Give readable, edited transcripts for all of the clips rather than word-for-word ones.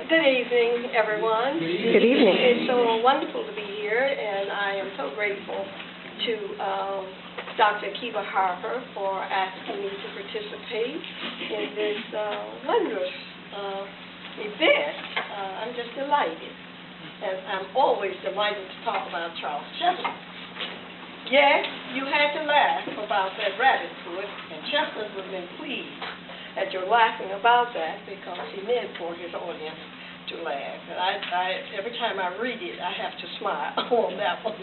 Good evening, everyone. Good evening. It's so wonderful to be here, and I am so grateful to Dr. Kiva Harper for asking me to participate in this wondrous event. I'm just delighted, and I'm always delighted to talk about Charles Chesnutt. Yes, you had to laugh about that rabbit foot, and Chestnut would have been pleased that you're laughing about that because he meant for his audience to laugh. And every time I read it, I have to smile on that one.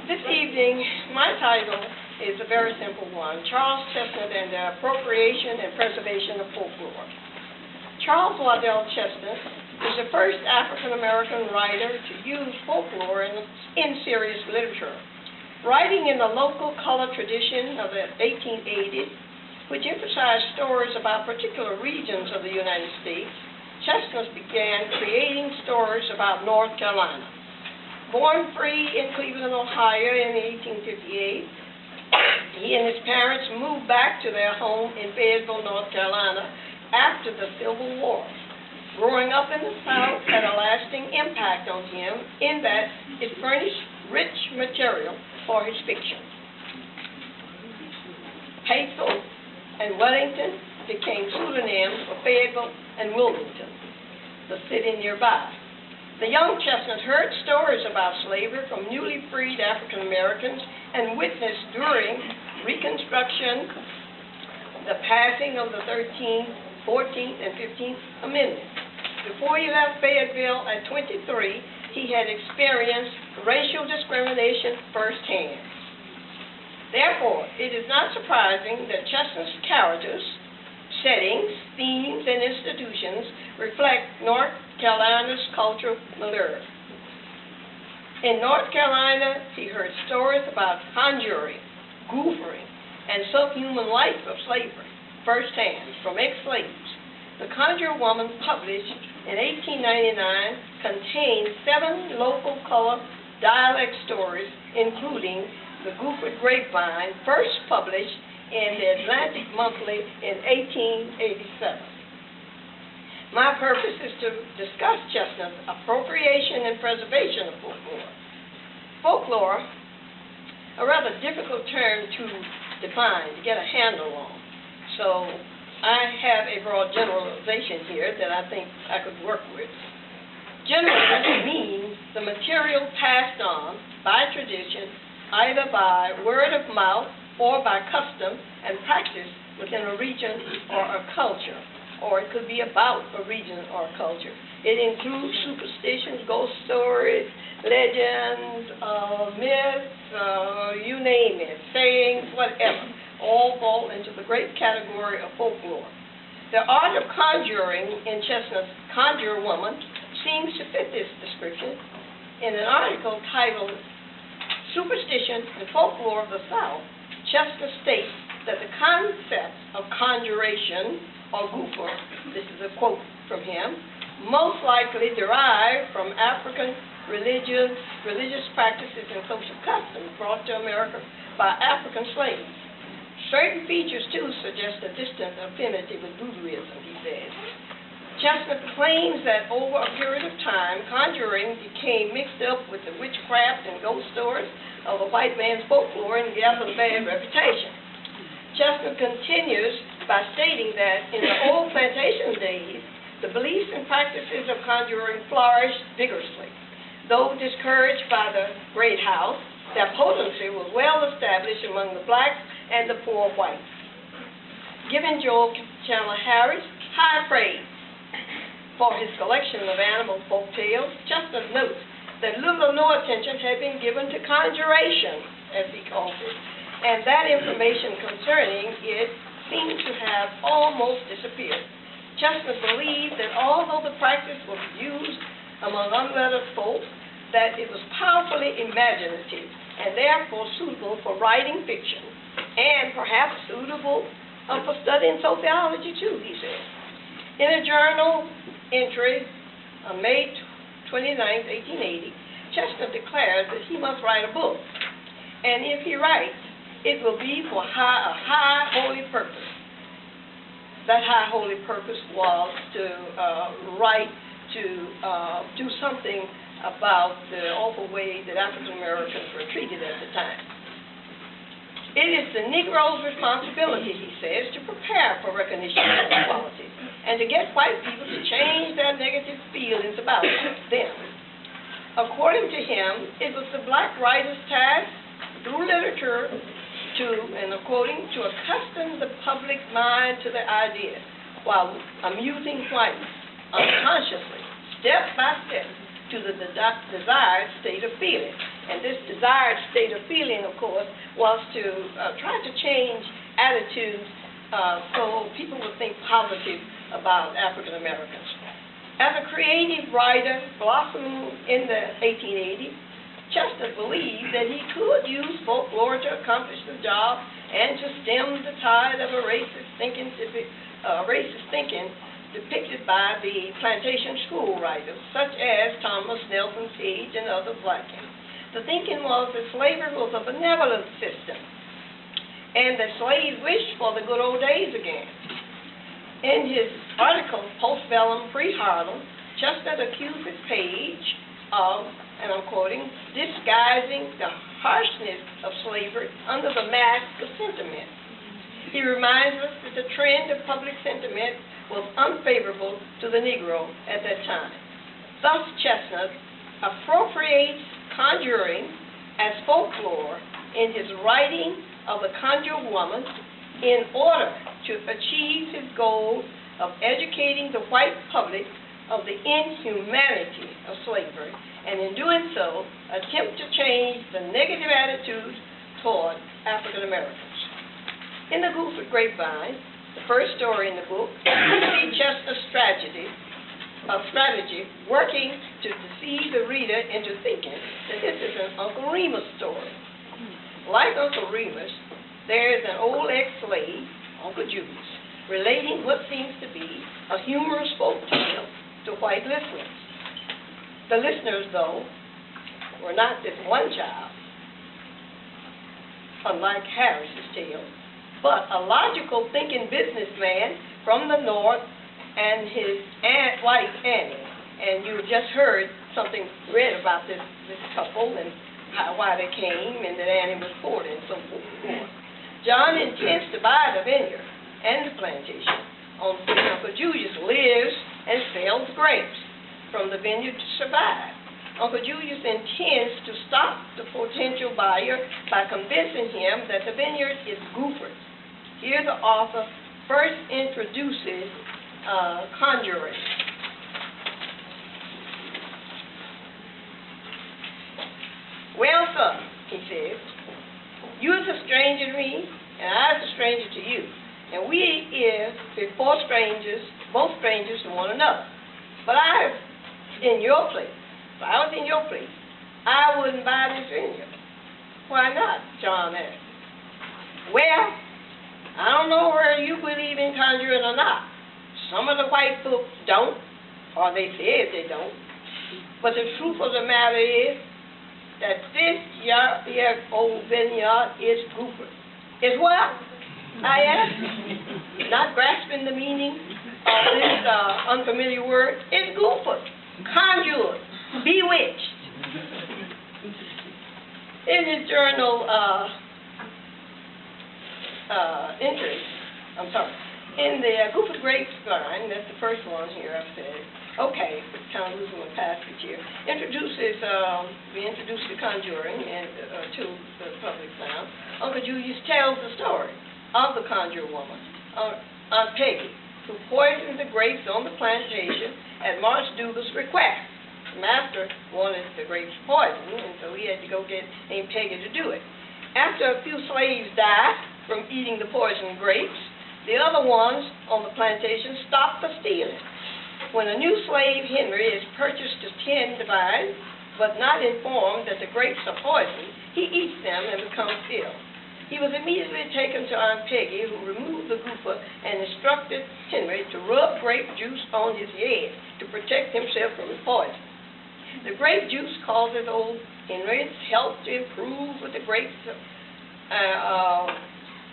This evening, my title is a very simple one, Charles Chesnutt and the Appropriation and Preservation of Folklore. Charles Waddell Chestnutt is the first African-American writer to use folklore in serious literature. Writing in the local color tradition of the 1880s, which emphasized stories about particular regions of the United States, Chestnutt began creating stories about North Carolina. Born free in Cleveland, Ohio in 1858, he and his parents moved back to their home in Fayetteville, North Carolina after the Civil War. Growing up in the South had a lasting impact on him in that it furnished rich material for his fiction. Hateful and Wellington became pseudonyms for Fayetteville and Wilmington, the city nearby. The young Chestnut heard stories about slavery from newly freed African Americans and witnessed during Reconstruction the passing of the 13th, 14th, and 15th Amendments. Before he left Fayetteville at 23, he had experienced racial discrimination firsthand. Therefore, it is not surprising that Chestnutt's characters, settings, themes, and institutions reflect North Carolina's cultural milieu. In North Carolina, he heard stories about conjuring, goofering, and subhuman life of slavery firsthand from ex-slaves. The Conjure woman, published in 1899, contained 7 local color dialect stories, including The Goofed Grapevine, first published in the Atlantic Monthly in 1887. My purpose is to discuss Chestnutt's appropriation and preservation of folklore. Folklore, a rather difficult term to define, to get a handle on. So I have a broad generalization here that I think I could work with. Generally means the material passed on by tradition, either by word of mouth or by custom and practice within a region or a culture, or it could be about a region or a culture. It includes superstitions, ghost stories, legends, myths, you name it, sayings, whatever, all fall into the great category of folklore. The art of conjuring in Chestnutt's Conjure Woman seems to fit this description. In an article titled Superstition and Folklore of the South, Chestnutt states that the concept of conjuration, or goofer, this is a quote from him, most likely derived from African religious practices and social customs brought to America by African slaves. Certain features, too, suggest a distant affinity with voodooism, he says. Chestnutt claims that over a period of time, conjuring became mixed up with the witchcraft and ghost stories of the white man's folklore and gathered a bad reputation. Chestnutt continues by stating that in the old plantation days, the beliefs and practices of conjuring flourished vigorously. Though discouraged by the Great House, their potency was well established among the blacks and the poor whites. Giving Joel Chandler Harris high praise for his collection of animal folk tales, Chestnutt notes that little or no attention had been given to conjuration, as he calls it, and that information concerning it seemed to have almost disappeared. Chestnutt believed that although the practice was used among unlettered folk, that it was powerfully imaginative and therefore suitable for writing fiction, and perhaps suitable for studying sociology too, he said. In a journal entry on May 29, 1880, Chestnutt declared that he must write a book, and if he writes, it will be for a high holy purpose. that high holy purpose was to write, to do something about the awful way that African Americans were treated at the time. It is the Negro's responsibility, he says, to prepare for recognition of equality and to get white people to change their negative feelings about them. According to him, it was the black writer's task through literature to, and quoting, to accustom the public mind to the idea while amusing whites unconsciously, step by step, to the desired state of feeling. And this desired state of feeling, of course, was to try to change attitudes so people would think positive about African Americans. As a creative writer blossoming in the 1880s, Chestnutt believed that he could use folklore to accomplish the job and to stem the tide of a racist thinking depicted by the plantation school writers, such as Thomas Nelson Page and other blackens. The thinking was that slavery was a benevolent system, and that slaves wished for the good old days again. In his article, Postbellum Pre-Harlem, Chestnutt accuses Page of, and I'm quoting, disguising the harshness of slavery under the mask of sentiment. He reminds us that the trend of public sentiment was unfavorable to the Negro at that time. Thus, Chestnutt appropriates conjuring as folklore in his writing of the Conjure woman in order to achieve his goal of educating the white public of the inhumanity of slavery, and in doing so, attempt to change the negative attitudes toward African Americans. In the Gooford Grapevine, the first story in the book, we see Chestnutt's strategy working to deceive the reader into thinking that this is an Uncle Remus story. Like Uncle Remus, there is an old ex-slave, Uncle Julius, relating what seems to be a humorous folk tale to white listeners. The listeners, though, were not this one child, unlike Harris's tale, but a logical thinking businessman from the North and his wife Annie. And you just heard something read about this couple and why they came and that Annie was poor and so forth. John intends to buy the vineyard and the plantation on which Uncle Julius lives and sells grapes from the vineyard to survive. Uncle Julius intends to stop the potential buyer by convincing him that the vineyard is Gooford's. Here the author first introduces conjuring. Well, sir, he says, you is a stranger to me, and I is a stranger to you. And we is before strangers, both strangers to one another. But I, in your place, if I was in your place, I wouldn't buy this vineyard. Why not? John asked. Well, I don't know whether you believe in conjuring or not. Some of the white folks don't, or they say they don't. But the truth of the matter is that this here old vineyard is Gooford. Is what? I asked, not grasping the meaning of this unfamiliar word. It's Gooford, conjured, bewitched. In his journal entry, in the Gooford Grapevine, that's the first one here I've said. Okay, kind of losing my passage here. We introduce the conjuring and to the public now. Uncle Julius tells the story of the conjure woman, Aunt Peggy, who poisoned the grapes on the plantation at Marsh Douglas' request. The master wanted the grapes poisoned, and so he had to go get Aunt Peggy to do it. After a few slaves died from eating the poisoned grapes, the other ones on the plantation stopped the stealing. When a new slave, Henry, is purchased to tend the vine, but not informed that the grapes are poisoned, he eats them and becomes ill. He was immediately taken to Aunt Peggy, who removed the goofer and instructed Henry to rub grape juice on his head to protect himself from the poison. The grape juice causes old Henry's health to improve with the grapes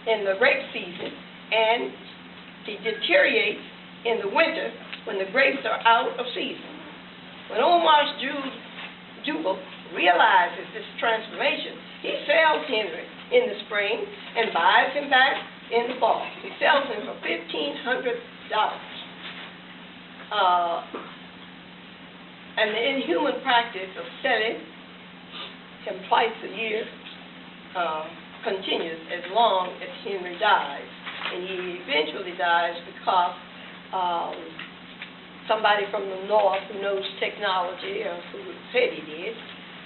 in the grape season, and He deteriorates in the winter when the grapes are out of season. When Omar's Jubal realizes this transformation, he sells Henry in the spring and buys him back in the fall. He sells him for $1,500. And the inhuman practice of selling him twice a year continues as long as Henry dies. And he eventually dies because somebody from the north who knows technology, or who said he did,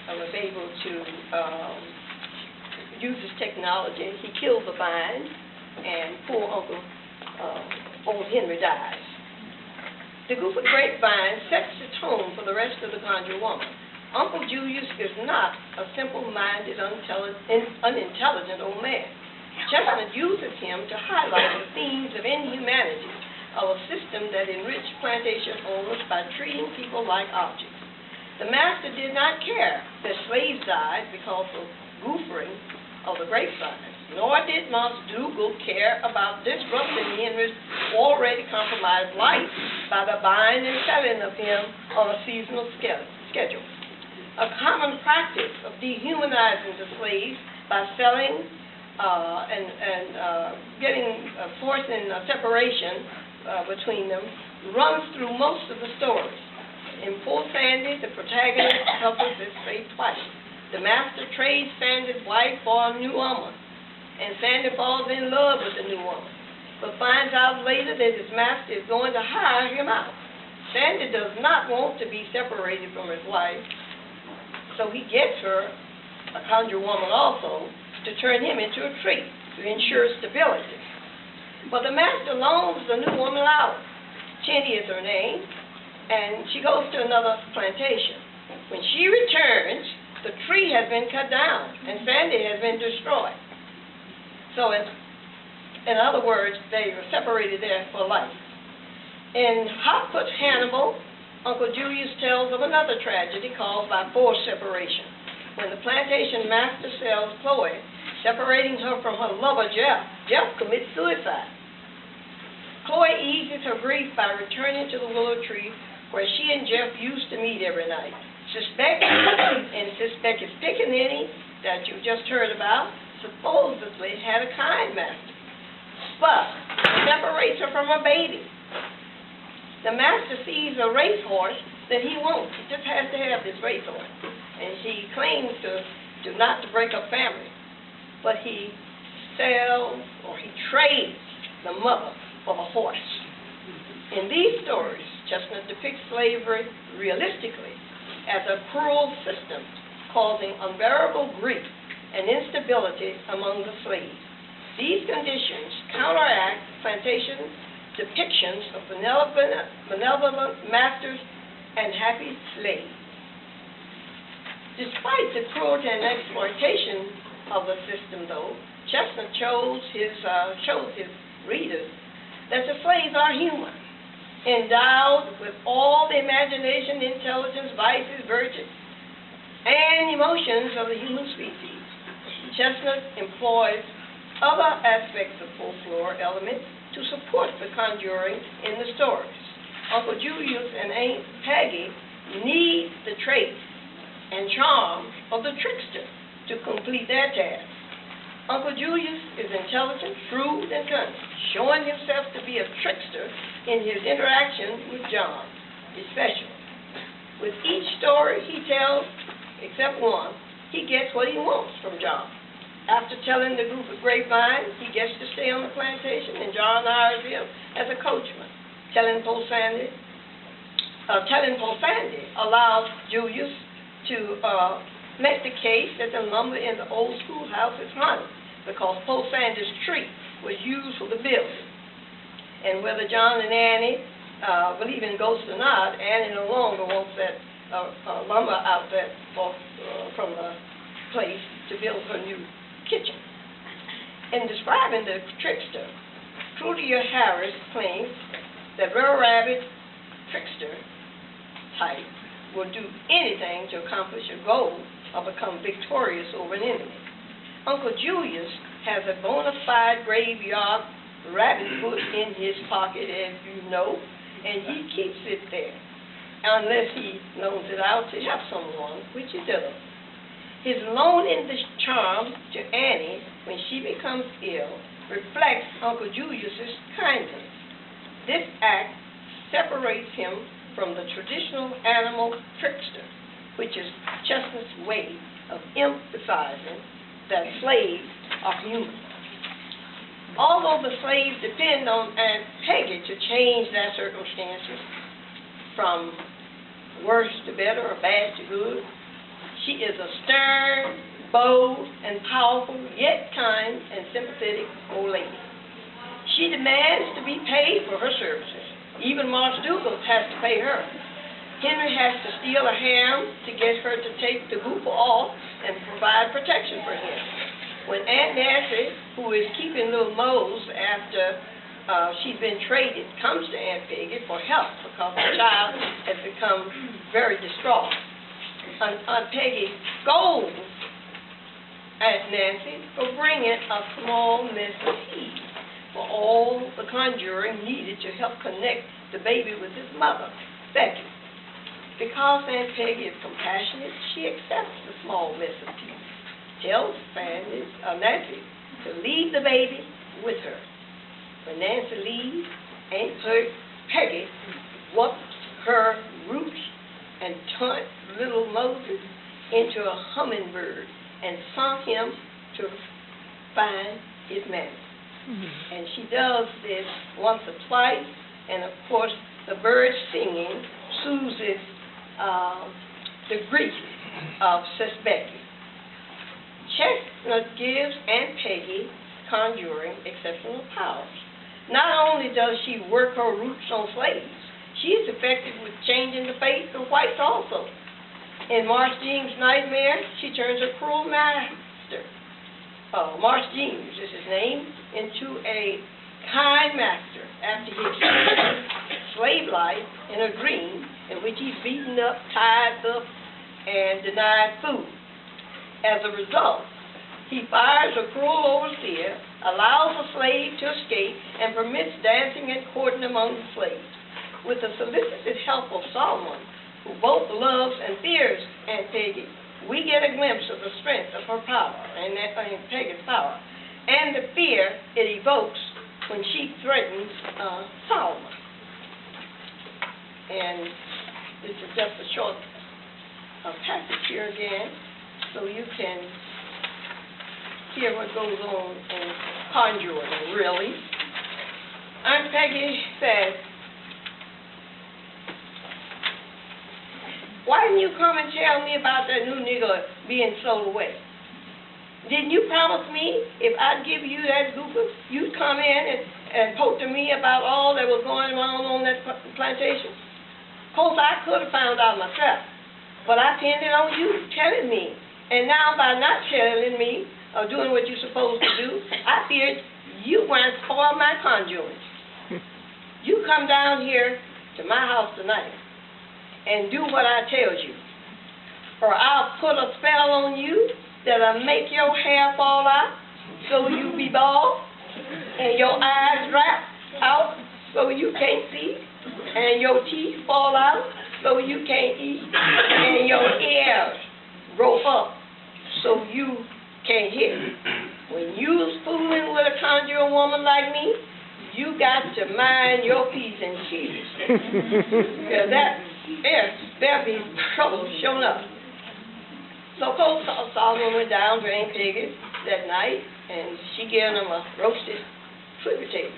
was able to use his technology. He killed the vine, and poor old Henry dies. The Gopher grapevine sets the tone for the rest of the Conjure woman. Uncle Julius is not a simple-minded, unintelligent old man. Chestnutt uses him to highlight the themes of inhumanity of a system that enriched plantation owners by treating people like objects. The master did not care that slaves died because of goofering of the grapevine, nor did MacDougall care about disrupting Henry's already compromised life by the buying and selling of him on a seasonal schedule. A common practice of dehumanizing the slaves by selling forcing a separation between them runs through most of the stories. In Poor Sandy, the protagonist suffers this fate twice. The master trades Sandy's wife for a new woman, and Sandy falls in love with the new woman, but finds out later that his master is going to hire him out. Sandy does not want to be separated from his wife, so he gets her, a Conjure woman also, to turn him into a tree to ensure stability. But the master loans the new woman out. Chinny is her name, and she goes to another plantation. When she returns, the tree has been cut down, and Sandy has been destroyed. So in other words, they were separated there for life. In Hot Foot Hannibal, Uncle Julius tells of another tragedy caused by forced separation. When the plantation master sells Chloe, separating her from her lover, Jeff commits suicide. Chloe eases her grief by returning to the willow tree where she and Jeff used to meet every night. Suspect is Pickaninny, that you just heard about, supposedly had a kind master, but separates her from her baby. The master sees a racehorse that he wants. He just has to have this racehorse. And she claims not to break up family. But he sells or he trades the mother for the horse. In these stories, Chestnutt depicts slavery realistically as a cruel system causing unbearable grief and instability among the slaves. These conditions counteract plantation depictions of benevolent masters and happy slaves. Despite the cruelty and exploitation of the system, though, Chestnutt shows his readers that the slaves are human, endowed with all the imagination, intelligence, vices, virtues, and emotions of the human species. Chestnutt employs other aspects of folklore elements to support the conjuring in the stories. Uncle Julius and Aunt Peggy need the traits and charm of the trickster to complete their task. Uncle Julius is intelligent, shrewd, and cunning, showing himself to be a trickster in his interaction with John, especially. With each story he tells, except one, he gets what he wants from John. After telling the group of grapevine, he gets to stay on the plantation, and John hires him as a coachman. Telling Poor Sandy allows Julius to make the case that the lumber in the old schoolhouse is haunted because Poor Sandy's tree was used for the building. And whether John and Annie believe in ghosts or not, Annie no longer wants that lumber outlet from the place to build her new kitchen. In describing the trickster, Trudia Harris claims that Real Rabbit trickster type will do anything to accomplish a goal or become victorious over an enemy. Uncle Julius has a bona fide graveyard rabbit foot in his pocket, as you know, and he keeps it there, unless he loans it out to help someone, which he does. His loaning the charm to Annie when she becomes ill reflects Uncle Julius's kindness. This act separates him from the traditional animal trickster, which is Chestnut's way of emphasizing that slaves are human. Although the slaves depend on Aunt Peggy to change their circumstances from worse to better or bad to good, she is a stern, bold, and powerful, yet kind and sympathetic old lady. She demands to be paid for her services. Even Marsh Dougal has to pay her. Henry has to steal a ham to get her to take the gooper off and provide protection for him. When Aunt Nancy, who is keeping little Mose after she's been traded, comes to Aunt Peggy for help because the child has become very distraught, Aunt Peggy scolds Aunt Nancy for bringing a small mess of tea for all the conjuring needed to help connect the baby with his mother, Becky. Because Aunt Peggy is compassionate, she accepts the small mess of tea, tells Nancy to leave the baby with her. When Nancy leaves, Aunt Peggy whoops her roots and turned little Moses into a hummingbird and sent him to find his mammy. And she does this once or twice, and of course the bird singing soothes the grief of Sis Becky. Chestnut gives Aunt Peggy conjuring exceptional powers. Not only does she work her roots on slaves, she is effective with changing the fate of whites also. In Marsh Jean's Nightmare, she turns a cruel master, Marsh Jeans is his name, into a kind master after he experiences slave life in a dream in which he's beaten up, tied up, and denied food. As a result, he fires a cruel overseer, allows a slave to escape, and permits dancing and courting among the slaves. With the solicited help of Solomon, who both loves and fears Aunt Peggy, we get a glimpse of the strength of her power, and Aunt Peggy's power, and the fear it evokes when she threatens Solomon. And this is just a short passage here again, so you can hear what goes on in Conjure, really. Aunt Peggy says, "Why didn't you come and tell me about that new nigger being sold away? Didn't you promise me if I'd give you that gooper, you'd come in and poke to me about all that was going on that plantation? Of course, I could have found out myself, but I pinned it on you telling me. And now by not telling me or doing what you're supposed to do, I feared you might spoil my conjuring. You come down here to my house tonight and do what I tells you, or I'll put a spell on you that'll make your hair fall out so you be bald, and your eyes drop out so you can't see, and your teeth fall out so you can't eat, and your ears grow up so you can't hear. When you's fooling with a conjuring woman like me, you got to mind your P's and Q's. Because there'll be trouble showing up." So Solomon went down to Aunt Peggy that night, and she gave him a roasted sweet potato.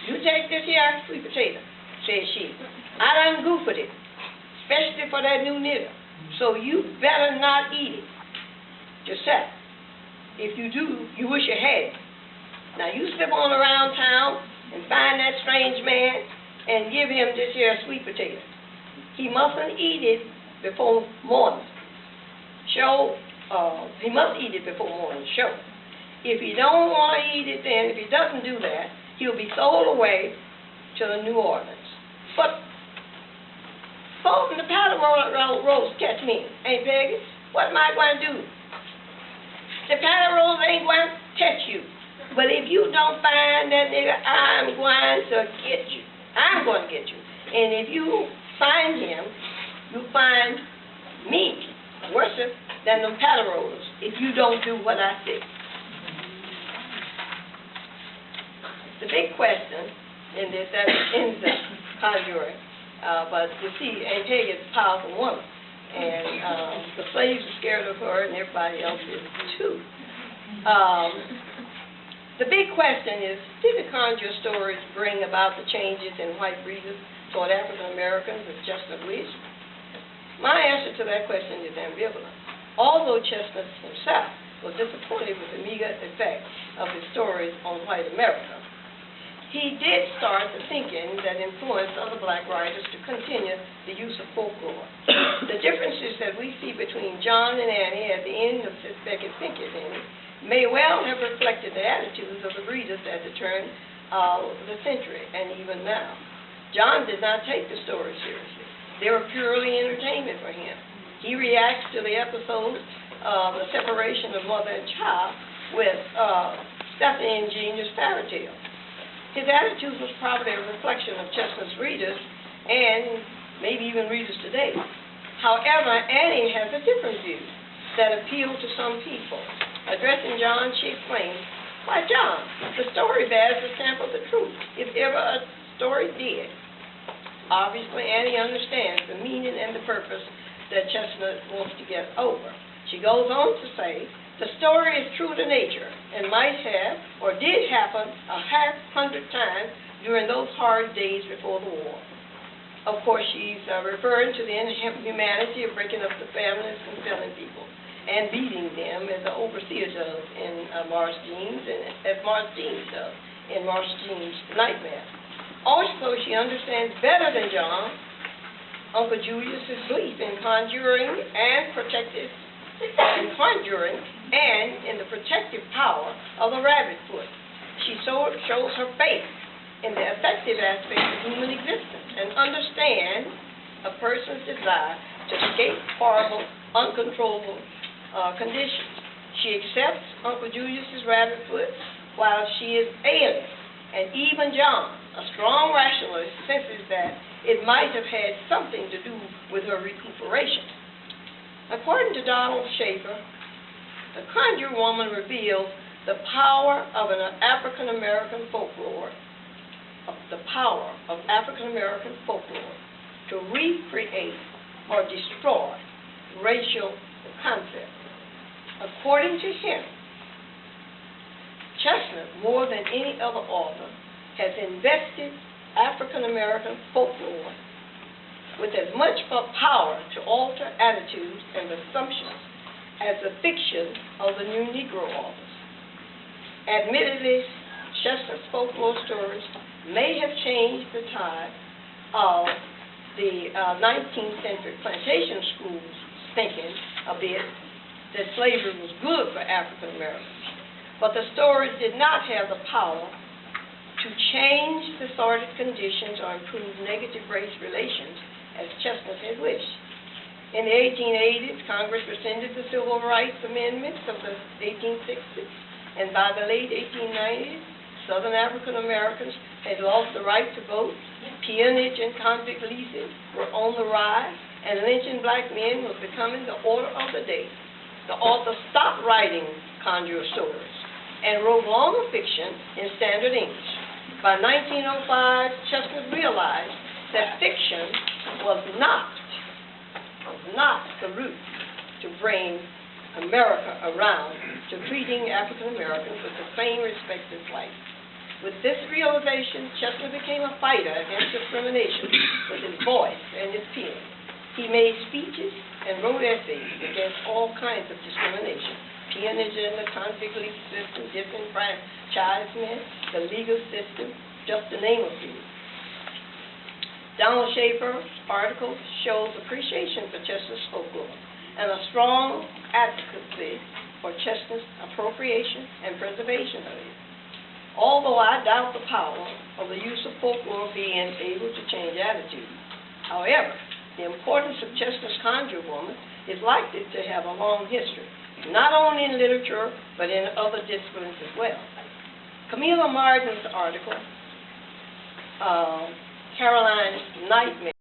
"You take this here sweet potato," said she. "I done goofed it, especially for that new nigger, so you better not eat it yourself. If you do, you wish you had it. Now you slip on around town and find that strange man and give him this here sweet potato. He mustn't eat it before morning. He must eat it before morning, sure. If he don't want to eat it then, if he doesn't do that, he'll be sold away to New Orleans. But folks in the powder rolls catch me, Aunt Peggy. What am I going to do? The powder rolls ain't going to catch you. But if you don't find that nigga, I'm going to get you. I'm going to get you. And if you find him, you find me worse than them paddle rollers if you don't do what I say. The big question in this, that ends up conjuring, but you see, Aunt Peggy is a powerful woman, and the slaves are scared of her, and everybody else is too. The big question is, did the Conjure stories bring about the changes in white breeders toward African Americans as Chestnut wished? My answer to that question is ambivalent. Although Chestnut himself was disappointed with the meager effect of his stories on white America, he did start the thinking that influenced other black writers to continue the use of folklore. The differences that we see between John and Annie at the end of Sis Beckett's Pinkett may well have reflected the attitudes of the readers at the turn of the century and even now. John did not take the story seriously. They were purely entertainment for him. He reacts to the episode of the separation of mother and child with Stephanie and Junior's fairy tale. His attitude was probably a reflection of Chestnut's readers and maybe even readers today. However, Annie has a different view that appealed to some people. Addressing John, she explained, "Why, John, the story bears the stamp of the truth, if ever a story did." Obviously, Annie understands the meaning and the purpose that Chestnut wants to get over. She goes on to say, the story is true to nature and might have or did happen 500 times during those hard days before the war. Of course, she's referring to the inhumanity of breaking up the families and killing people and beating them as the overseer does in Morris Jeans and as Morris Jeans does in Morris Jeans' Nightmare. Also, she understands better than John Uncle Julius's belief in conjuring and in the protective power of the rabbit foot. She shows her faith in the effective aspects of human existence and understands a person's desire to escape horrible, uncontrollable conditions. She accepts Uncle Julius's rabbit foot while she is alien. And even John, a strong rationalist, senses that it might have had something to do with her recuperation. According to Donald Schaefer, the Conjure Woman reveals the power of an African-American folklore, to recreate or destroy racial concepts. According to him, Chestnut, more than any other author, has invested African-American folklore with as much power to alter attitudes and assumptions as the fiction of the new Negro authors. Admittedly, Chestnut's folklore stories may have changed the tide of the 19th century plantation schools thinking a bit that slavery was good for African Americans. But the stories did not have the power to change the sordid conditions or improve negative race relations as Chestnut had wished. In the 1880s, Congress rescinded the Civil Rights Amendments of the 1860s, and by the late 1890s, Southern African Americans had lost the right to vote, peonage and convict leases were on the rise, and lynching black men was becoming the order of the day. The author stopped writing Conjure stories and wrote longer fiction in standard English. By 1905, Chestnut realized that fiction was not the route to bring America around to treating African Americans with the same respect as whites. With this realization, Chestnut became a fighter against discrimination with his voice and his pen. He made speeches and wrote essays against all kinds of discrimination. Peonage in the convict lease system, disenfranchisement, the legal system, just to name a few. Donald Schaefer's article shows appreciation for Chestnut's folklore and a strong advocacy for Chestnut's appropriation and preservation of it. Although I doubt the power of the use of folklore being able to change attitudes. However, the importance of Chestnut's Conjure Woman is likely to have a long history, not only in literature, but in other disciplines as well. Camilla Martin's article, Caroline's Nightmare,